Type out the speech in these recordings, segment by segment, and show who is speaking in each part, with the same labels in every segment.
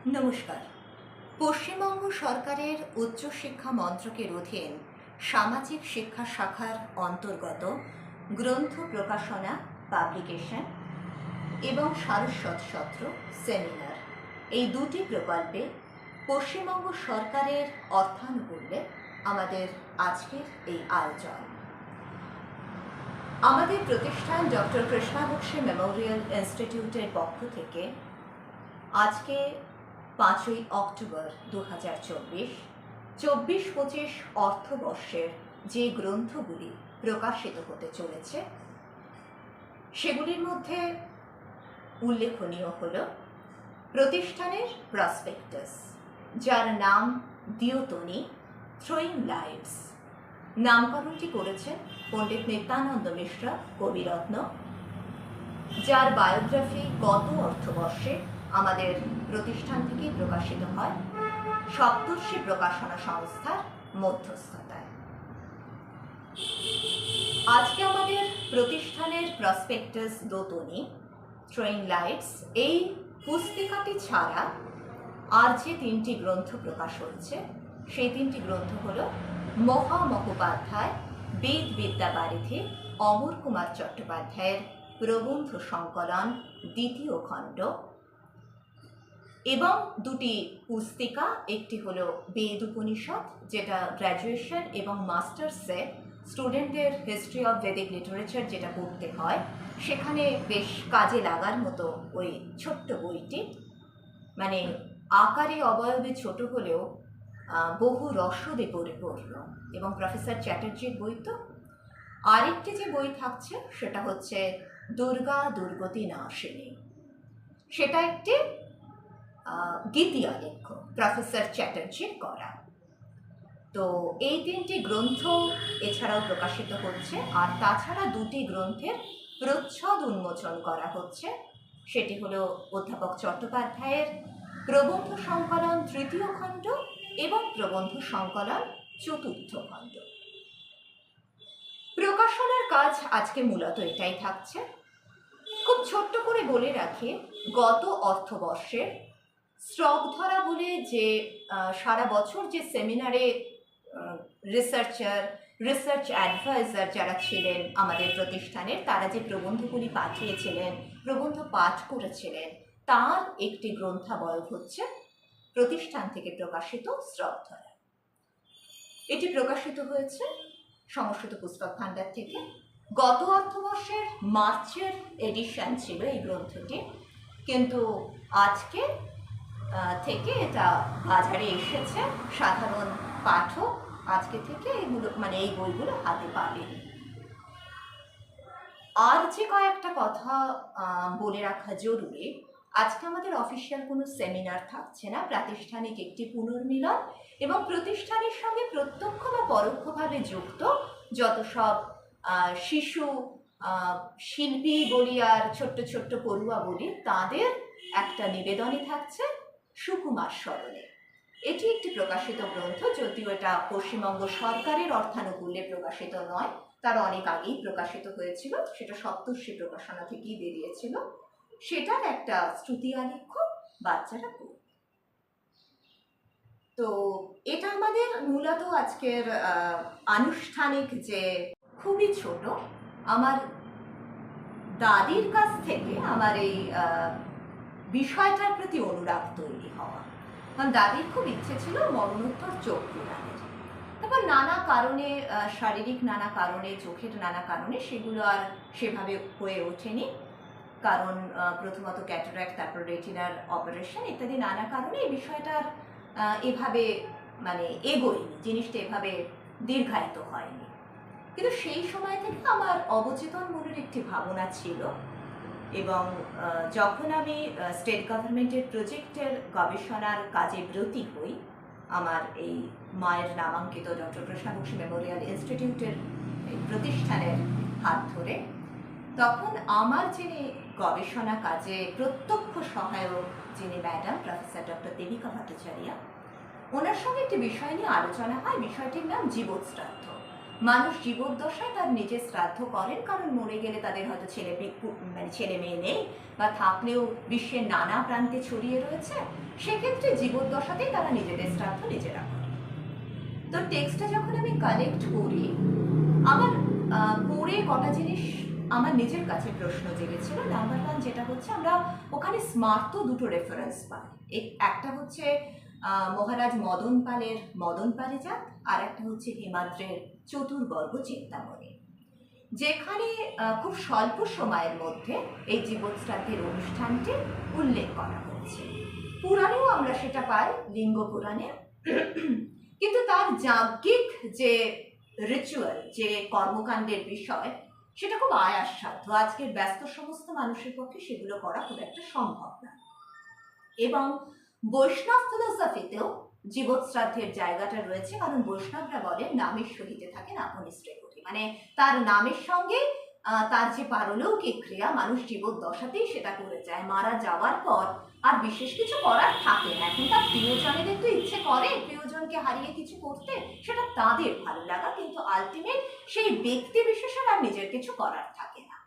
Speaker 1: নমস্কার। পশ্চিমবঙ্গ সরকারের উচ্চশিক্ষা মন্ত্রকের অধীন সামাজিক শিক্ষা শাখার অন্তর্গত গ্রন্থ প্রকাশনা, পাবলিকেশন এবং সারস্বত সত্র, সেমিনার এই দুটি প্রকল্পে পশ্চিমবঙ্গ সরকারের অর্থানুকূল্যে আমাদের আজকের এই আয়োজন। আমাদের প্রতিষ্ঠান ডক্টর কৃষ্ণাবক্সী মেমোরিয়াল ইনস্টিটিউটের পক্ষ থেকে আজকে 5ই অক্টোবর 2024 24-25 অর্থবর্ষের যে গ্রন্থগুলি প্রকাশিত হতে চলেছে সেগুলির মধ্যে উল্লেখনীয় হল প্রতিষ্ঠানের প্রসপেক্টাস, যার নাম দ্যোতনী থ্রোয়িং লাইটস। নামকরণটি করেছেন পণ্ডিত নিত্যানন্দ মিশ্রা কবিরত্ন, যার বায়োগ্রাফি গত অর্থবর্ষে আমাদের প্রতিষ্ঠান থেকে প্রকাশিত হয় সপ্তর্ষি প্রকাশনা সংস্থার মধ্যস্থতায়। আজকে আমাদের প্রতিষ্ঠানের প্রসপেক্টাস দ্যোতনী থ্রোয়িং লাইটস এই পুস্তিকাটি ছাড়া আর যে তিনটি গ্রন্থ প্রকাশ হচ্ছে সেই তিনটি গ্রন্থ হল মহামহোপাধ্যায় বেদ বিদ্যাবারিধি অমর কুমার চট্টোপাধ্যায়ের প্রবন্ধ সংকলন দ্বিতীয় খণ্ড, এবং দুটি পুস্তিকা, একটি হলো বেদ উপনিষদ, যেটা গ্র্যাজুয়েশন এবং মাস্টার্সে স্টুডেন্টদের হিস্ট্রি অফ ভেদিক লিটারেচার যেটা পড়তে হয় সেখানে বেশ কাজে লাগার মতো ওই ছোট্ট বইটি, মানে আকারে অবয়বে ছোট হলেও বহু রসদে পরিপূর্ণ, এবং প্রফেসর চ্যাটার্জির বই তো। আরেকটি যে বই থাকছে সেটা হচ্ছে দুর্গা দুর্গতি নাশিনী, সেটা একটি গীতি আলেখ্য প্রফেসর চ্যাটার্জির করা। তো এই তিনটি গ্রন্থ এছাড়াও প্রকাশিত হচ্ছে, আর তাছাড়া দুটি গ্রন্থের প্রচ্ছদ উন্মোচন করা হচ্ছে। সেটি হলো অধ্যাপক চট্টোপাধ্যায়ের প্রবন্ধ সংকলন তৃতীয় খণ্ড এবং প্রবন্ধ সংকলন চতুর্থ খণ্ড। প্রকাশনার কাজ আজকে মূলত এটাই থাকছে। খুব ছোট্ট করে বলে রাখি, গত অর্থবর্ষের স্ট্রকধরা বলে যে সারা বছর যে সেমিনারে রিসার্চ অ্যাডভাইজার যারা ছিলেন আমাদের প্রতিষ্ঠানের, তারা যে প্রবন্ধগুলি পাঠিয়েছিলেন, প্রবন্ধ পাঠ করেছিলেন, তার একটি গ্রন্থাবয় হচ্ছে প্রতিষ্ঠান থেকে প্রকাশিত স্ট্রকধরা। এটি প্রকাশিত হয়েছে সমষ্টিত পুস্তক ভাণ্ডার থেকে। গত অর্থবর্ষের মার্চের এডিশন ছিল এই গ্রন্থটি, কিন্তু আজকে থেকে এটা বাজারে এসেছে। সাধারণ পাঠক আজকে থেকে এগুলো এই বইগুলো হাতে পাবেন। আর যে কয়েকটা কথা বলে রাখা জরুরি, আজকে আমাদের অফিসিয়াল কোনো সেমিনার থাকছে না। প্রাতিষ্ঠানিক একটি পুনর্মিলন এবং প্রতিষ্ঠানের সঙ্গে প্রত্যক্ষ বা পরোক্ষভাবে যুক্ত যত সব শিশু শিল্পী বলি আর ছোট্ট ছোট্ট পড়ুয়া বলি, তাদের একটা নিবেদনই থাকছে সুকুমার স্মরণে। এটি একটি প্রকাশিত গ্রন্থ, যদিও এটা পশ্চিমবঙ্গ সরকারের অর্থানুকূল্যে প্রকাশিত নয়, তার অনেক আগেই প্রকাশিত হয়েছিল। সেটা সপ্তর্ষি প্রকাশনা থেকেই বেরিয়েছিল। সেটার একটা শ্রুতি আলেখ্য বাচ্চারা পড়বে। তো এটা আমাদের মূলত আজকের আনুষ্ঠানিক যে খুবই ছোট, আমার দাদির কাছ থেকে আমার এই বিষয়টার প্রতি অনুরাগ তৈরি হওয়া। কারণ দাদির খুব ইচ্ছে ছিল মরণোত্তর চোখ প্রদানের। তারপর নানা কারণে, শারীরিক নানা কারণে, চোখের নানা কারণে সেগুলো আর সেভাবে হয়ে ওঠেনি। কারণ প্রথমত ক্যাটারাক্ট, তারপর রেটিনার অপারেশন ইত্যাদি নানা কারণে এই বিষয়টার এভাবে এগোয়নি, জিনিসটা এভাবে দীর্ঘায়িত হয়নি। কিন্তু সেই সময় থেকে আমার অবচেতন মনের একটি ভাবনা ছিল, এবং যখন আমি স্টেট গভর্নমেন্টের প্রজেক্টের গবেষণার কাজে ব্রতী হই আমার এই মায়ের নামাঙ্কিত ডক্টর কৃষ্ণাবক্সী মেমোরিয়াল ইনস্টিটিউটের প্রতিষ্ঠানের হাত ধরে, তখন আমার যিনি গবেষণা কাজে প্রত্যক্ষ সহায়ক যিনি madam professor doctor Debika Bhattacharya, ওনার সঙ্গে একটি বিষয় নিয়ে আলোচনা হয়। বিষয়টির নাম জীবশ্রাদ্ধ। মানুষ জীবদ্দশায় তার নিজের শ্রাদ্ধ করেন, কারণ মরে গেলে তাদের হয়তো ছেলে মেয়ে নেই, বা থাকলেও বিশ্বের নানা প্রান্তে ছড়িয়ে রয়েছে, সেক্ষেত্রে জীবদ্দশাতেই তারা নিজেদের শ্রাদ্ধ নিজেরা করেন। তো টেক্সটটা যখন আমি কালেক্ট করি, আমার পড়ে কটা জিনিস আমার নিজের কাছে প্রশ্ন জেগেছিল। নাম্বার ওয়ান যেটা হচ্ছে, আমরা ওখানে স্মার্ত দুটো রেফারেন্স পাই। একটা হচ্ছে মহারাজ মদন পালের মদন পারিজাত, আর একটা হচ্ছে হিমাদ্রের চতুর্বর্গ চিন্তামণি, যেখানে খুব স্বল্প সময়ের মধ্যে এই জীবশ্রাদ্ধের অনুষ্ঠানটি উল্লেখ করা হয়েছে। পুরাণেও আমরা সেটা পাই, লিঙ্গ পুরাণে, কিন্তু তার যাজ্ঞিক যে রিচুয়াল, যে কর্মকাণ্ডের বিষয়, সেটা খুব আয়াসসাধ্য। আজকের ব্যস্ত সমস্ত মানুষের পক্ষে সেগুলো করা খুব একটা সম্ভব না। এবং বৈষ্ণব ফিলোসফিতেও জীবশ্রাদ্ধের জায়গাটা রয়েছে, কারণ বৈষ্ণবরা বলেন নামের সহিতে থাকেন আপনি শ্রীহরি, মানে তার নামের সঙ্গে তার যে পারলৌকিক ক্রিয়া, মানুষ জীবদ্দশাতেই সেটা করে যায়, মারা যাওয়ার পর আর বিশেষ কিছু করার থাকে না। এখন তার প্রিয়জনেদের তো ইচ্ছে করে প্রিয়জনকে হারিয়ে কিছু করতে, সেটা তাদের ভালো লাগা, কিন্তু আলটিমেট সেই ব্যক্তি বিশেষের আর নিজের কিছু করার থাকে না।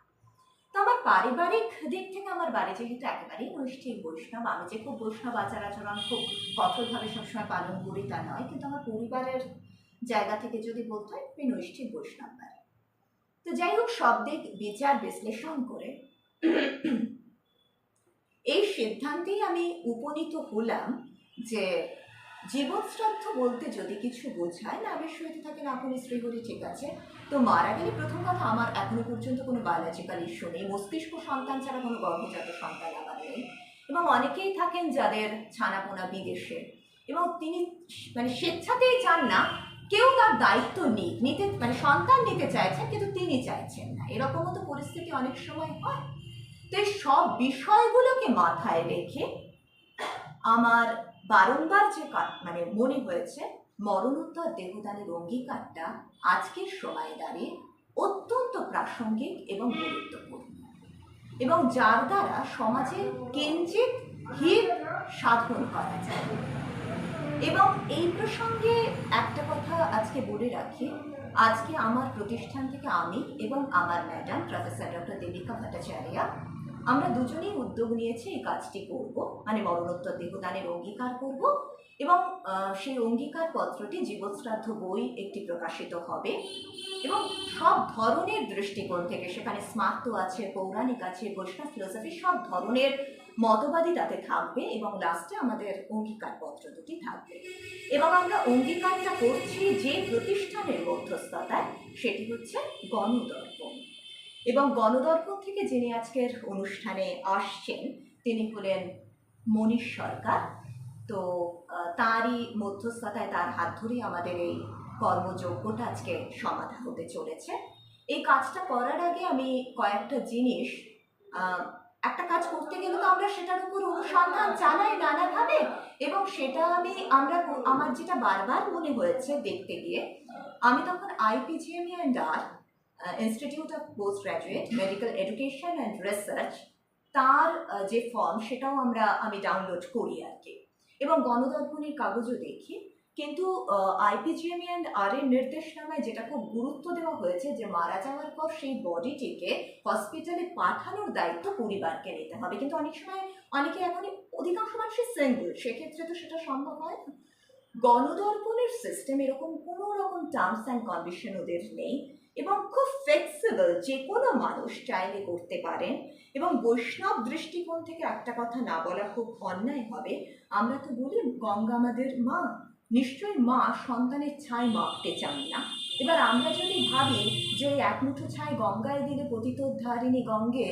Speaker 1: তো আমার পারিবারিক দিক থেকে আমার বাড়ি যেহেতু একেবারেই নৈষ্ঠিক বৈষ্ণব, আমি যে খুব বৈষ্ণব আচার আচরণ খুব কঠোরভাবে সবসময় পালন করি তা নয়, কিন্তু আমার পরিবারের জায়গা থেকে যদি বলতে হয়, আমি নৈষ্ঠিক বৈষ্ণব বাড়ি। তো যাই হোক, সব দিক বিচার বিশ্লেষণ করে এই সিদ্ধান্তেই আমি উপনীত হলাম যে জীবশ্রাদ্ধ বলতে যদি কিছু বোঝায়, নামের সহিত থাকেন আপনি শ্রীহরি, ঠিক আছে। তো মারা গেলে প্রথম কথা, আমার এখনো পর্যন্ত কোনো বায়োলজিক্যাল ইস্যু নেই, মস্তিষ্ক সন্তান ছাড়া কোনো গর্ভজাত সন্তান আমার নেই, এবং অনেকেই থাকেন যাদের ছানাপোনা বিদেশে, এবং তিনি মানে স্বেচ্ছাতেই চান না কেউ তার দায়িত্ব নিতে, মানে সন্তান নিতে চাইছেন কিন্তু তিনি চাইছেন না, এরকমও তো পরিস্থিতি অনেক সময় হয়। তো এই সব বিষয়গুলোকে মাথায় রেখে আমার বারংবার যে মানে মনে হয়েছে মরণোত্তর দেহদানের অঙ্গীকারটা আজকের সময়ে দাঁড়িয়ে অত্যন্ত প্রাসঙ্গিক এবং গুরুত্বপূর্ণ, এবং যার দ্বারা সমাজের কিঞ্চিত হিত সাধন করা যায়। এবং এই প্রসঙ্গে একটা কথা আজকে বলে রাখি, আজকে আমার প্রতিষ্ঠান থেকে আমি এবং আমার madam professor doctor Debika Bhattacharya, আমরা দুজনেই উদ্যোগ নিয়েছি এই কাজটি করব, মানে মরণোত্তর দেহদানের অঙ্গীকার করব, এবং সেই অঙ্গীকার পত্রটি জীবশ্রাদ্ধ বই একটি প্রকাশিত হবে, এবং সব ধরনের দৃষ্টিকোণ থেকে, সেখানে স্মার্ত আছে, পৌরাণিক আছে, বৈষ্ণব ফিলোসফি, সব ধরনের মতবাদী তাতে থাকবে, এবং লাস্টে আমাদের অঙ্গীকার পত্র দুটি থাকবে। এবং আমরা অঙ্গীকারটা করছি যে প্রতিষ্ঠানের মধ্যস্থতায়, সেটি হচ্ছে গণদর্পণ। এবং গণদর্পণ থেকে যিনি আজকের অনুষ্ঠানে আসছেন তিনি হলেন মনীষ সরকার। তো তারই মধ্যস্থতায়, তার হাত ধরেই আমাদের এই কর্মযজ্ঞটা আজকে সমাধা হতে চলেছে। এই কাজটা করার আগে আমি কয়েকটা জিনিস, একটা কাজ করতে গেলে তো আমরা সেটার উপর অনুসন্ধান চালাই নানাভাবে, এবং সেটা আমার যেটা বারবার মনে হয়েছে দেখতে গিয়ে, আমি তখন IPGME&R institute of post graduate medical education and research, তার যে ফর্ম সেটাও আমি ডাউনলোড করি আর কি, এবং গণদর্পণের কাগজও দেখি। কিন্তু IPGME&R এর নির্দেশনামায় যেটা খুব গুরুত্ব দেওয়া হয়েছে যে মারা যাওয়ার পর সেই বডিটিকে হসপিটালে পাঠানোর দায়িত্ব পরিবারকে নিতে হবে, কিন্তু অনেক সময় এখন অধিকাংশ মানুষই সিঙ্গল, সেক্ষেত্রে তো সেটা সম্ভব হয় না। গণদর্পণের সিস্টেম এরকম কোনো রকম টার্মস অ্যান্ড কন্ডিশন ওদের নেই, এবং খুব ফ্লেক্সিবল, যে কোনো মানুষ চাইলে করতে পারেন। এবং বৈষ্ণব দৃষ্টিকোণ থেকে একটা কথা না বলা খুব অন্যায় হবে, আমরা তো বলি গঙ্গা আমাদের মা, নিশ্চয়ই মা সন্তানের ছাই মাপতে চান না। এবার আমরা যদি ভাবি যে এক মুঠো ছাই গঙ্গায় দিলে পতিতোদ্ধারিণী গঙ্গে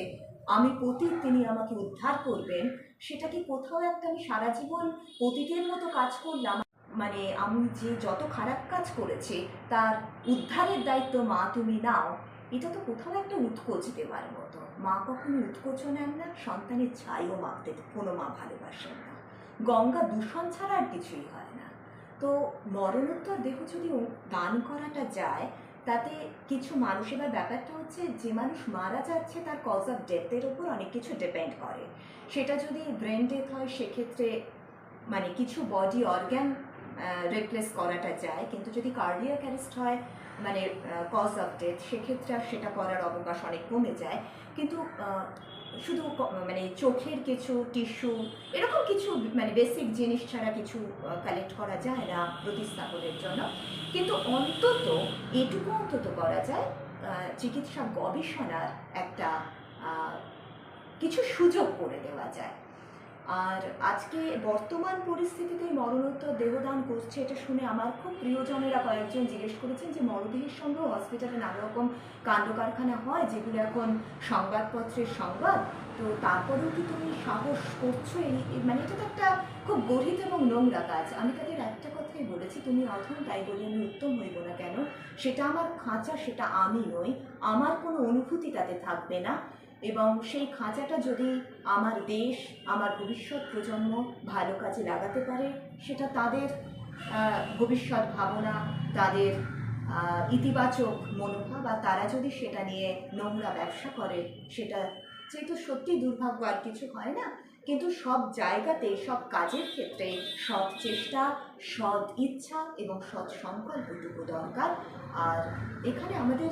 Speaker 1: আমি পতিত, তিনি আমাকে উদ্ধার করবেন, সেটা কি কোথাও একটা আমি সারা জীবন পতিতের মতো কাজ করলাম, মানে আমি যে যত খারাপ কাজ করেছি তার উদ্ধারের দায়িত্ব মা তুমি নাও, এটা তো কোথাও একটা উৎকোচ দেওয়ার মতো। মা কখনো উৎকোচও নেন না, সন্তানের ছাইও মাপতে কোনো মা ভালোবাসেন না। গঙ্গা দূষণ ছাড়া আর কিছুই হয় না। তো মরণোত্তর দেহ যদি দান করাটা যায়, তাতে কিছু মানুষ, এবার ব্যাপারটা হচ্ছে যে মানুষ মারা যাচ্ছে তার কজ অফ ডেথের ওপর অনেক কিছু ডিপেন্ড করে। সেটা যদি ব্রেন ডেথ হয়, সেক্ষেত্রে মানে কিছু বডি অর্গ্যান রিপ্লেস করাটা যায়, কিন্তু যদি কার্ডিয়াক অ্যারেস্ট হয় মানে কজ অফ ডেথ, সেক্ষেত্রে আর সেটা করার অবকাশ অনেক কমে যায়। কিন্তু শুধু মানে চোখের কিছু টিস্যু এরকম কিছু মানে বেসিক জিনিস ছাড়া কিছু কালেক্ট করা যায় না প্রতিস্থাপনের জন্য। কিন্তু অন্তত এটুকু অন্তত করা যায়, চিকিৎসা গবেষণার একটা কিছু সুযোগ করে দেওয়া যায়। আর আজকে বর্তমান পরিস্থিতিতে মরণোত্তর দেহদান করছে, এটা শুনে আমার খুব প্রিয়জনেরা কয়েকজন জিজ্ঞেস করেছেন যে মরদেহের সঙ্গেও হসপিটালে নানা রকম কাণ্ড কারখানা হয়, যেগুলো এখন সংবাদপত্রের সংবাদ। তো তারপরেও কি তুমি সাহস করছো? মানে এটা তো একটা খুব গরিব এবং নোংরা কাজ। আমি তাদের একটা কথাই বলেছি, তুমি অথম তাই বলে আমি উত্তম হইব না কেন? সেটা আমার খাঁচা, সেটা আমি নই, আমার কোনো অনুভূতি তাতে থাকবে না। এবং সেই খাঁচাটা যদি আমার দেশ, আমার ভবিষ্যৎ প্রজন্ম ভালো কাজে লাগাতে পারে, সেটা তাদের ভবিষ্যৎ ভাবনা, তাদের ইতিবাচক মনোভাব, আর তারা যদি সেটা নিয়ে নোংরা ব্যবসা করে, সেটা যেহেতু সত্যি দুর্ভাগ্য, আর কিছু হয় না। কিন্তু সব জায়গাতে, সব কাজের ক্ষেত্রে সৎ চেষ্টা, সৎ ইচ্ছা এবং সৎ সংকল্পটুকু দরকার। আর এখানে আমাদের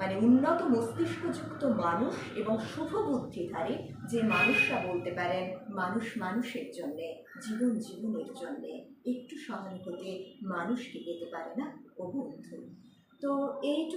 Speaker 1: মানে উন্নত মস্তিষ্কযুক্ত মানুষ এবং শুভ বুদ্ধিধারী যে মানুষরা বলতে পারেন মানুষ মানুষের জন্যে, জীবন জীবনের জন্যে একটু সহানুভূতি মানুষকে পেতে পারে না ও বন্ধু। তো এইটুকু